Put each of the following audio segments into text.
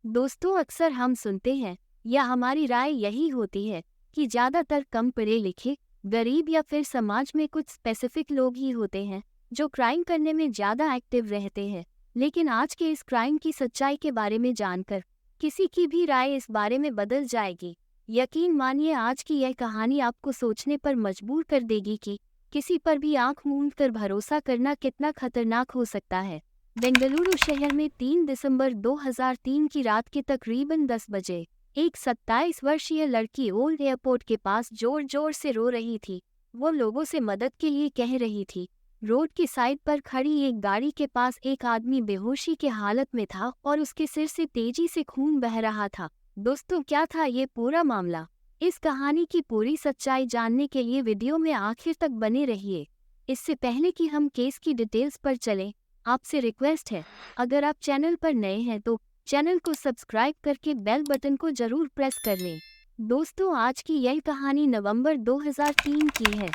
दोस्तों, अक्सर हम सुनते हैं या हमारी राय यही होती है कि ज़्यादातर कम पढ़े लिखे, गरीब या फिर समाज में कुछ स्पेसिफिक लोग ही होते हैं जो क्राइम करने में ज़्यादा एक्टिव रहते हैं। लेकिन आज के इस क्राइम की सच्चाई के बारे में जानकर किसी की भी राय इस बारे में बदल जाएगी। यकीन मानिए, आज की यह कहानी आपको सोचने पर मजबूर कर देगी कि किसी पर भी आंख मूंद कर भरोसा करना कितना खतरनाक हो सकता है। बेंगलुरु शहर में 3 दिसंबर 2003 की रात के तकरीबन 10 बजे एक 27 वर्षीय लड़की ओल्ड एयरपोर्ट के पास जोर जोर से रो रही थी। वो लोगों से मदद के लिए कह रही थी। रोड की साइड पर खड़ी एक गाड़ी के पास एक आदमी बेहोशी के हालत में था और उसके सिर से तेजी से खून बह रहा था। दोस्तों, क्या था ये पूरा मामला? इस कहानी की पूरी सच्चाई जानने के लिए वीडियो में आखिर तक बने रहिए। इससे पहले कि हम केस की डिटेल्स पर चलें, आपसे रिक्वेस्ट है, अगर आप चैनल पर नए हैं तो चैनल को सब्सक्राइब करके बेल बटन को जरूर प्रेस कर लें। दोस्तों, आज की यह कहानी नवंबर 2003 की है।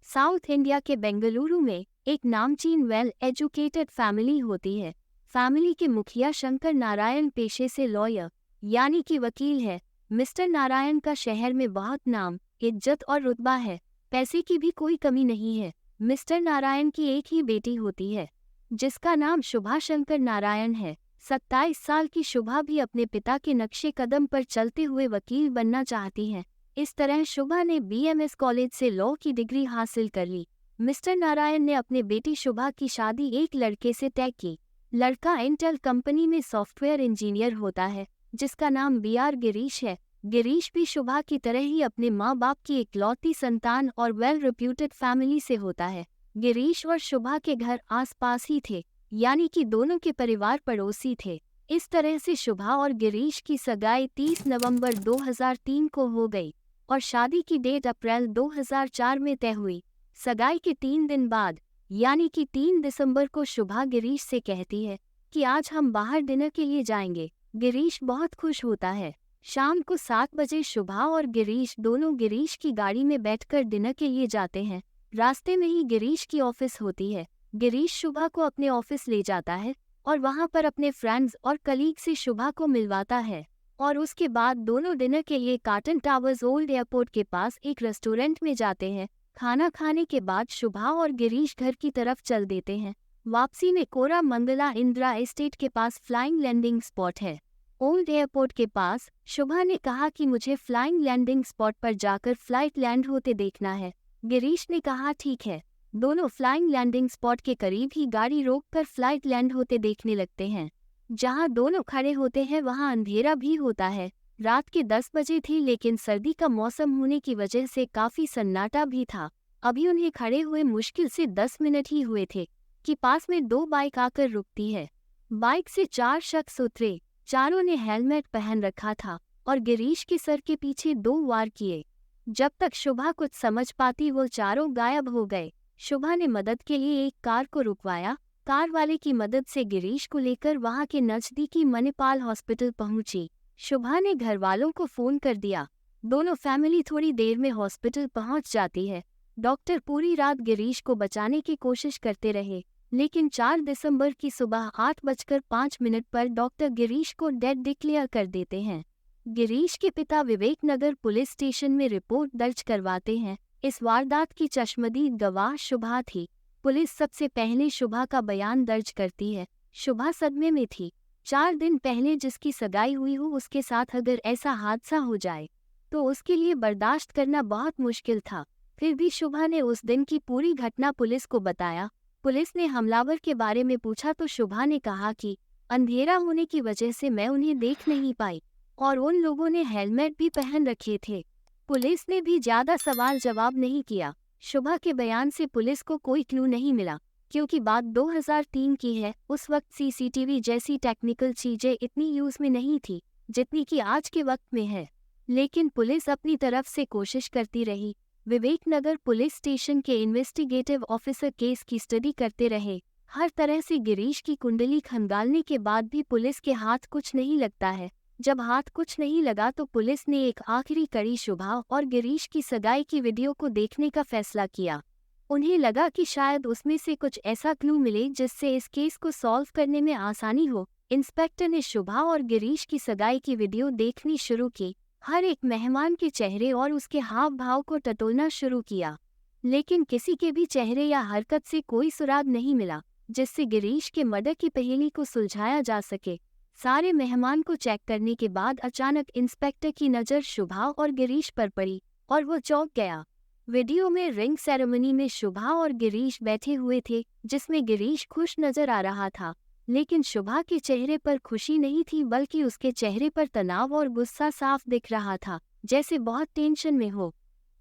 साउथ इंडिया के बेंगलुरु में एक नामचीन वेल एजुकेटेड फैमिली होती है। फैमिली के मुखिया शंकर नारायण पेशे से लॉयर यानी कि वकील है। मिस्टर नारायण का शहर में बहुत नाम, इज्जत और रुतबा है। पैसे की भी कोई कमी नहीं है। मिस्टर नारायण की एक ही बेटी होती है जिसका नाम शुभा शंकर नारायण है। 27 साल की शुभा भी अपने पिता के नक्शे कदम पर चलते हुए वकील बनना चाहती है। इस तरह शुभा ने बीएमएस कॉलेज से लॉ की डिग्री हासिल कर ली। मिस्टर नारायण ने अपनी बेटी शुभा की शादी एक लड़के से तय की। लड़का इंटेल कंपनी में सॉफ्टवेयर इंजीनियर होता है जिसका नाम बीआर गिरीश है। गिरीश भी शुभा की तरह ही अपने माँ बाप की इकलौती संतान और वेल रिप्यूटेड फैमिली से होता है। गिरीश और शुभा के घर आसपास ही थे, यानी कि दोनों के परिवार पड़ोसी थे। इस तरह से शुभा और गिरीश की सगाई 30 नवंबर 2003 को हो गई और शादी की डेट अप्रैल 2004 में तय हुई। सगाई के 3 दिन बाद यानी कि 3 दिसंबर को शुभा गिरीश से कहती है कि आज हम बाहर डिनर के लिए जाएंगे। गिरीश बहुत खुश होता है। शाम को 7 बजे शुभा और गिरीश दोनों गिरीश की गाड़ी में बैठकर डिनर के लिए जाते हैं। रास्ते में ही गिरीश की ऑफिस होती है। गिरीश शुभा को अपने ऑफिस ले जाता है और वहां पर अपने फ्रेंड्स और कलीग से शुभा को मिलवाता है और उसके बाद दोनों डिनर के लिए कार्टन टावर्स ओल्ड एयरपोर्ट के पास एक रेस्टोरेंट में जाते हैं। खाना खाने के बाद शुभा और गिरीश घर की तरफ चल देते हैं। वापसी में कोरा मंगला इंदिरा एस्टेट के पास फ्लाइंग लैंडिंग स्पॉट है। ओल्ड एयरपोर्ट के पास शुभा ने कहा कि मुझे फ्लाइंग लैंडिंग स्पॉट पर जाकर फ्लाइट लैंड होते देखना है। गिरीश ने कहा ठीक है। दोनों फ्लाइंग लैंडिंग स्पॉट के करीब ही गाड़ी रोककर फ्लाइट लैंड होते देखने लगते हैं। जहां दोनों खड़े होते हैं वहां अंधेरा भी होता है। रात के 10 बजे थी, लेकिन सर्दी का मौसम होने की वजह से काफी सन्नाटा भी था। अभी उन्हें खड़े हुए मुश्किल से 10 मिनट ही हुए थे कि पास में 2 बाइक आकर रुकती है। बाइक से 4 शख्स उतरे। चारों ने हेलमेट पहन रखा था और गिरीश के सर के पीछे 2 वार किए। जब तक शुभा कुछ समझ पाती वो चारों गायब हो गए। शुभा ने मदद के लिए एक कार को रुकवाया। कार वाले की मदद से गिरीश को लेकर वहां के नजदीकी मणिपाल हॉस्पिटल पहुंची। शुभा ने घर वालों को फोन कर दिया। दोनों फैमिली थोड़ी देर में हॉस्पिटल पहुंच जाती है। डॉक्टर पूरी रात गिरीश को बचाने की कोशिश करते रहे, लेकिन 4 दिसंबर की सुबह 8:05 पर डॉक्टर गिरीश को डेड डिक्लेयर कर देते हैं। गिरीश के पिता विवेक नगर पुलिस स्टेशन में रिपोर्ट दर्ज करवाते हैं। इस वारदात की चश्मदीद गवाह शुभा थी। पुलिस सबसे पहले शुभा का बयान दर्ज करती है। शुभा सदमे में थी। 4 दिन पहले जिसकी सगाई हुई हो उसके साथ अगर ऐसा हादसा हो जाए तो उसके लिए बर्दाश्त करना बहुत मुश्किल था। फिर भी शुभा ने उस दिन की पूरी घटना पुलिस को बताया। पुलिस ने हमलावर के बारे में पूछा तो शुभा ने कहा कि अंधेरा होने की वजह से मैं उन्हें देख नहीं पाई और उन लोगों ने हेलमेट भी पहन रखे थे। पुलिस ने भी ज्यादा सवाल जवाब नहीं किया। शुभा के बयान से पुलिस को कोई क्लू नहीं मिला क्योंकि बात 2003 की है। उस वक्त सीसीटीवी जैसी टेक्निकल चीजें इतनी यूज में नहीं थी जितनी कि आज के वक्त में है। लेकिन पुलिस अपनी तरफ से कोशिश करती रही। विवेक नगर पुलिस स्टेशन के इन्वेस्टिगेटिव ऑफिसर केस की स्टडी करते रहे। हर तरह से गिरीश की कुंडली खंगालने के बाद भी पुलिस के हाथ कुछ नहीं लगता है। जब हाथ कुछ नहीं लगा तो पुलिस ने एक आखिरी कड़ी शुभा और गिरीश की सगाई की वीडियो को देखने का फैसला किया। उन्हें लगा कि शायद उसमें से कुछ ऐसा क्लू मिले जिससे इस केस को सॉल्व करने में आसानी हो। इंस्पेक्टर ने शुभा और गिरीश की सगाई की वीडियो देखनी शुरू की। हर एक मेहमान के चेहरे और उसके हाव भाव को टटोलना शुरू किया, लेकिन किसी के भी चेहरे या हरकत से कोई सुराग नहीं मिला जिससे गिरीश के मर्डर की पहेली को सुलझाया जा सके। सारे मेहमान को चेक करने के बाद अचानक इंस्पेक्टर की नज़र शुभा और गिरीश पर पड़ी और वो चौंक गया। वीडियो में रिंग सेरेमनी में शुभा और गिरीश बैठे हुए थे, जिसमें गिरीश खुश नजर आ रहा था, लेकिन शुभा के चेहरे पर खुशी नहीं थी बल्कि उसके चेहरे पर तनाव और गुस्सा साफ दिख रहा था, जैसे बहुत टेंशन में हो।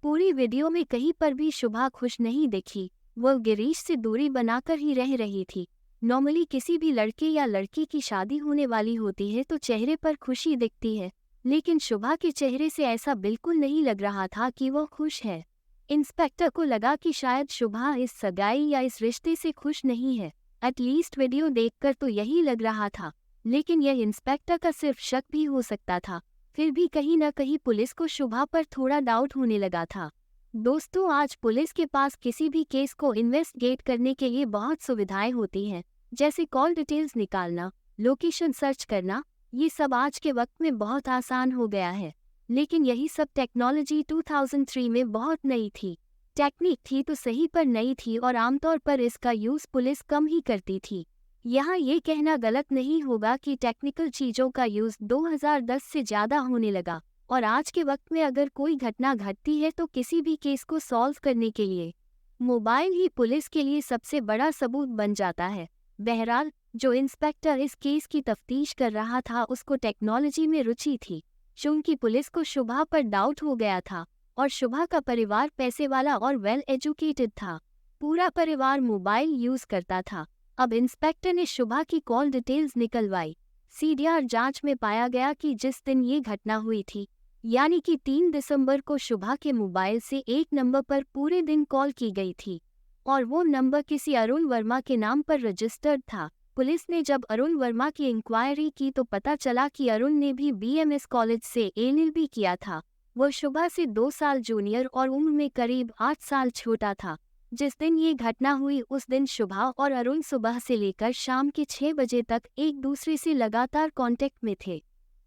पूरी वीडियो में कहीं पर भी शुभा खुश नहीं दिखी, वो गिरीश से दूरी बनाकर ही रह रही थी। नॉर्मली किसी भी लड़के या लड़की की शादी होने वाली होती है तो चेहरे पर खुशी दिखती है, लेकिन शुभा के चेहरे से ऐसा बिल्कुल नहीं लग रहा था कि वो खुश है। इंस्पेक्टर को लगा कि शायद शुभा इस सगाई या इस रिश्ते से खुश नहीं है। एटलीस्ट वीडियो देखकर तो यही लग रहा था, लेकिन यह इंस्पेक्टर का सिर्फ शक भी हो सकता था। फिर भी कहीं न कहीं पुलिस को शुभा पर थोड़ा डाउट होने लगा था। दोस्तों, आज पुलिस के पास किसी भी केस को इन्वेस्टिगेट करने के लिए बहुत सुविधाएं होती हैं, जैसे कॉल डिटेल्स निकालना, लोकेशन सर्च करना। ये सब आज के वक्त में बहुत आसान हो गया है, लेकिन यही सब टेक्नोलॉजी 2003 में बहुत नई थी। टेक्निक थी तो सही पर नई थी और आमतौर पर इसका यूज़ पुलिस कम ही करती थी। यहाँ ये कहना गलत नहीं होगा कि टेक्निकल चीज़ों का यूज़ 2010 से ज़्यादा होने लगा, और आज के वक्त में अगर कोई घटना घटती है तो किसी भी केस को सॉल्व करने के लिए मोबाइल ही पुलिस के लिए सबसे बड़ा सबूत बन जाता है। बहरहाल, जो इंस्पेक्टर इस केस की तफ्तीश कर रहा था उसको टेक्नोलॉजी में रुचि थी। चूंकि पुलिस को शुभा पर डाउट हो गया था और शुभा का परिवार पैसे वाला और वेल एजुकेटेड था, पूरा परिवार मोबाइल यूज करता था। अब इंस्पेक्टर ने शुभा की कॉल डिटेल्स निकलवाई। सीडीआर जांच में पाया गया कि जिस दिन ये घटना हुई थी, यानी कि 3 दिसंबर को शुभा के मोबाइल से एक नंबर पर पूरे दिन कॉल की गई थी और वो नंबर किसी अरुण वर्मा के नाम पर रजिस्टर्ड था। पुलिस ने जब अरुण वर्मा की इंक्वायरी की तो पता चला कि अरुण ने भी बीएमएस कॉलेज से एलएलबी किया था। वो शुभा से 2 साल जूनियर और उम्र में करीब 8 साल छोटा था। जिस दिन ये घटना हुई उस दिन शुभा और अरुण सुबह से लेकर शाम के 6 बजे तक एक दूसरे से लगातार कांटेक्ट में थे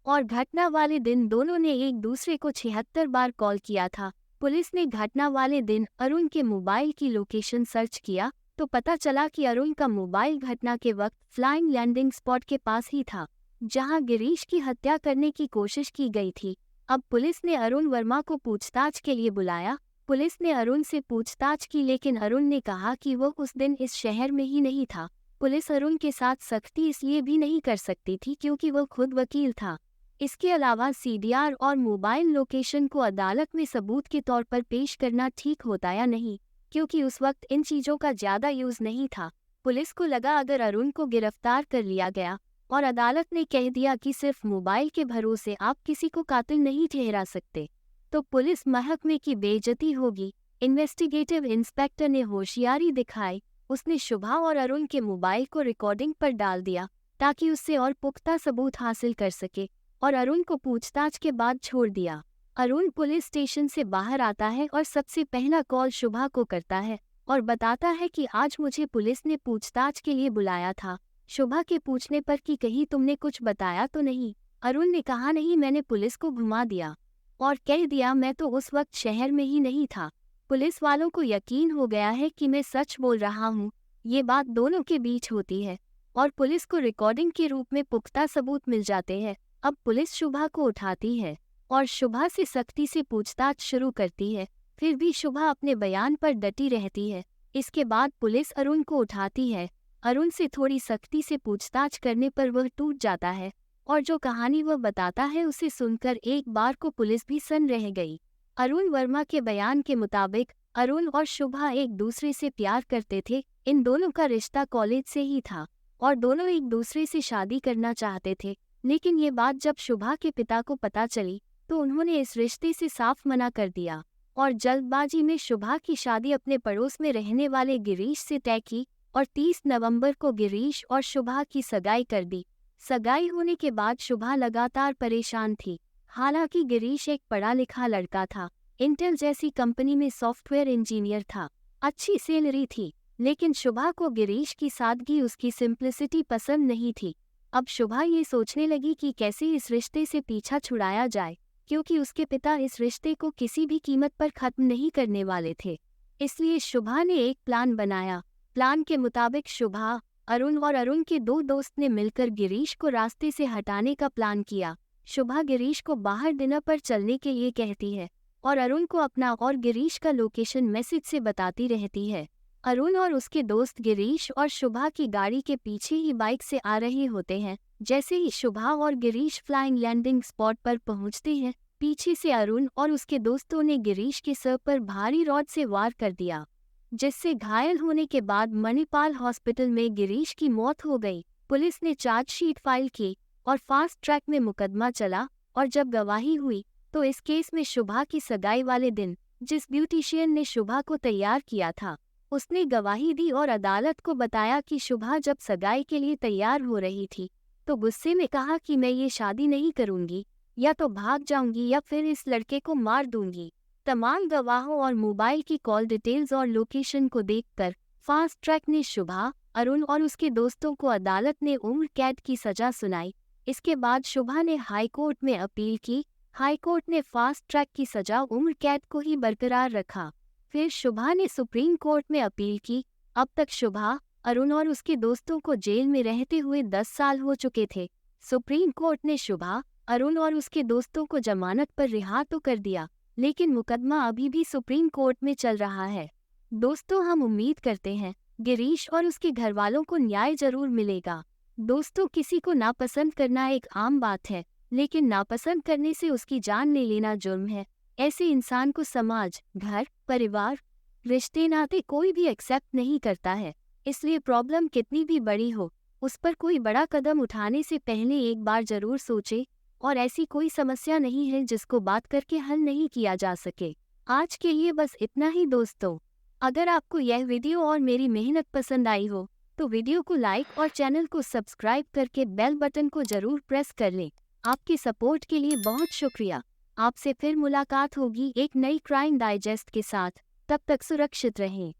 और घटना वाले दिन दोनों ने एक दूसरे को 76 बार कॉल किया था। पुलिस ने घटना वाले दिन अरुण के मोबाइल की लोकेशन सर्च किया तो पता चला कि अरुण का मोबाइल घटना के वक्त फ्लाइंग लैंडिंग स्पॉट के पास ही था, जहां गिरीश की हत्या करने की कोशिश की गई थी। अब पुलिस ने अरुण वर्मा को पूछताछ के लिए बुलाया। पुलिस ने अरुण से पूछताछ की, लेकिन अरुण ने कहा कि वो उस दिन इस शहर में ही नहीं था। पुलिस अरुण के साथ सख्ती इसलिए भी नहीं कर सकती थी क्योंकि वो खुद वकील था। इसके अलावा सीडीआर और मोबाइल लोकेशन को अदालत में सबूत के तौर पर पेश करना ठीक होता या नहीं, क्योंकि उस वक्त इन चीज़ों का ज़्यादा यूज़ नहीं था। पुलिस को लगा अगर अरुण को गिरफ्तार कर लिया गया और अदालत ने कह दिया कि सिर्फ मोबाइल के भरोसे आप किसी को कातिल नहीं ठहरा सकते, तो पुलिस महकमे की बेइज्जती होगी। इन्वेस्टिगेटिव इंस्पेक्टर ने होशियारी दिखाई। उसने शुभा और अरुण के मोबाइल को रिकॉर्डिंग पर डाल दिया ताकि उससे और पुख्ता सबूत हासिल कर सके, और अरुण को पूछताछ के बाद छोड़ दिया। अरुण पुलिस स्टेशन से बाहर आता है और सबसे पहला कॉल शुभा को करता है और बताता है कि आज मुझे पुलिस ने पूछताछ के लिए बुलाया था। शुभा के पूछने पर कि कहीं तुमने कुछ बताया तो नहीं, अरुण ने कहा नहीं, मैंने पुलिस को घुमा दिया और कह दिया मैं तो उस वक्त शहर में ही नहीं था। पुलिस वालों को यकीन हो गया है कि मैं सच बोल रहा हूँ। ये बात दोनों के बीच होती है और पुलिस को रिकॉर्डिंग के रूप में पुख्ता सबूत मिल जाते हैं। अब पुलिस शुभा को उठाती है और शुभा से सख्ती से पूछताछ शुरू करती है, फिर भी शुभा अपने बयान पर डटी रहती है। इसके बाद पुलिस अरुण को उठाती है। अरुण से थोड़ी सख्ती से पूछताछ करने पर वह टूट जाता है और जो कहानी वह बताता है उसे सुनकर एक बार को पुलिस भी सन्न रह गई। अरुण वर्मा के बयान के मुताबिक अरुण और शुभा एक दूसरे से प्यार करते थे। इन दोनों का रिश्ता कॉलेज से ही था और दोनों एक दूसरे से शादी करना चाहते थे, लेकिन ये बात जब शुभा के पिता को पता चली तो उन्होंने इस रिश्ते से साफ मना कर दिया और जल्दबाजी में शुभा की शादी अपने पड़ोस में रहने वाले गिरीश से तय की और 30 नवंबर को गिरीश और शुभा की सगाई कर दी। सगाई होने के बाद शुभा लगातार परेशान थी। हालांकि गिरीश एक पढ़ा लिखा लड़का था, इंटेल जैसी कंपनी में सॉफ्टवेयर इंजीनियर था, अच्छी सैलरी थी, लेकिन शुभा को गिरीश की सादगी, उसकी सिंप्लिसिटी पसंद नहीं थी। अब शुभा ये सोचने लगी कि कैसे इस रिश्ते से पीछा छुड़ाया जाए, क्योंकि उसके पिता इस रिश्ते को किसी भी कीमत पर खत्म नहीं करने वाले थे। इसलिए शुभा ने एक प्लान बनाया। प्लान के मुताबिक शुभा, अरुण और अरुण के दो दोस्त ने मिलकर गिरीश को रास्ते से हटाने का प्लान किया। शुभा गिरीश को बाहर डिनर पर चलने के लिए कहती है और अरुण को अपना और गिरीश का लोकेशन मैसेज से बताती रहती है। अरुण और उसके दोस्त गिरीश और शुभा की गाड़ी के पीछे ही बाइक से आ रहे होते हैं। जैसे ही शुभा और गिरीश फ्लाइंग लैंडिंग स्पॉट पर पहुंचते हैं, पीछे से अरुण और उसके दोस्तों ने गिरीश के सर पर भारी रॉड से वार कर दिया, जिससे घायल होने के बाद मणिपाल हॉस्पिटल में गिरीश की मौत हो गई। पुलिस ने चार्जशीट फाइल की और फास्ट ट्रैक में मुकदमा चला, और जब गवाही हुई तो इस केस में शुभा की सगाई वाले दिन जिस ब्यूटिशियन ने शुभा को तैयार किया था, उसने गवाही दी और अदालत को बताया कि शुभा जब सगाई के लिए तैयार हो रही थी तो गुस्से में कहा कि मैं ये शादी नहीं करूंगी, या तो भाग जाऊंगी या फिर इस लड़के को मार दूंगी। तमाम गवाहों और मोबाइल की कॉल डिटेल्स और लोकेशन को देखकर फास्ट ट्रैक ने शुभा, अरुण और उसके दोस्तों को अदालत ने उम्र कैद की सजा सुनाई। इसके बाद शुभा ने हाई कोर्ट में अपील की। हाई कोर्ट ने फास्ट ट्रैक की सजा उम्र कैद को ही बरकरार रखा। फिर शुभा ने सुप्रीम कोर्ट में अपील की। अब तक शुभा, अरुण और उसके दोस्तों को जेल में रहते हुए 10 साल हो चुके थे। सुप्रीम कोर्ट ने शुभा, अरुण और उसके दोस्तों को जमानत पर रिहा तो कर दिया, लेकिन मुकदमा अभी भी सुप्रीम कोर्ट में चल रहा है। दोस्तों, हम उम्मीद करते हैं गिरीश और उसके घरवालों को न्याय जरूर मिलेगा। दोस्तों, किसी को नापसंद करना एक आम बात है, लेकिन नापसंद करने से उसकी जान ले लेना जुर्म है। ऐसे इंसान को समाज, घर, परिवार, रिश्ते नाते कोई भी एक्सेप्ट नहीं करता है। इसलिए प्रॉब्लम कितनी भी बड़ी हो, उस पर कोई बड़ा कदम उठाने से पहले एक बार जरूर सोचे। और ऐसी कोई समस्या नहीं है जिसको बात करके हल नहीं किया जा सके। आज के लिए बस इतना ही दोस्तों। अगर आपको यह वीडियो और मेरी मेहनत पसंद आई हो तो वीडियो को लाइक और चैनल को सब्सक्राइब करके बेल बटन को जरूर प्रेस कर लें। आपके सपोर्ट के लिए बहुत शुक्रिया। आपसे फिर मुलाकात होगी एक नई क्राइम डाइजेस्ट के साथ। तब तक सुरक्षित रहें।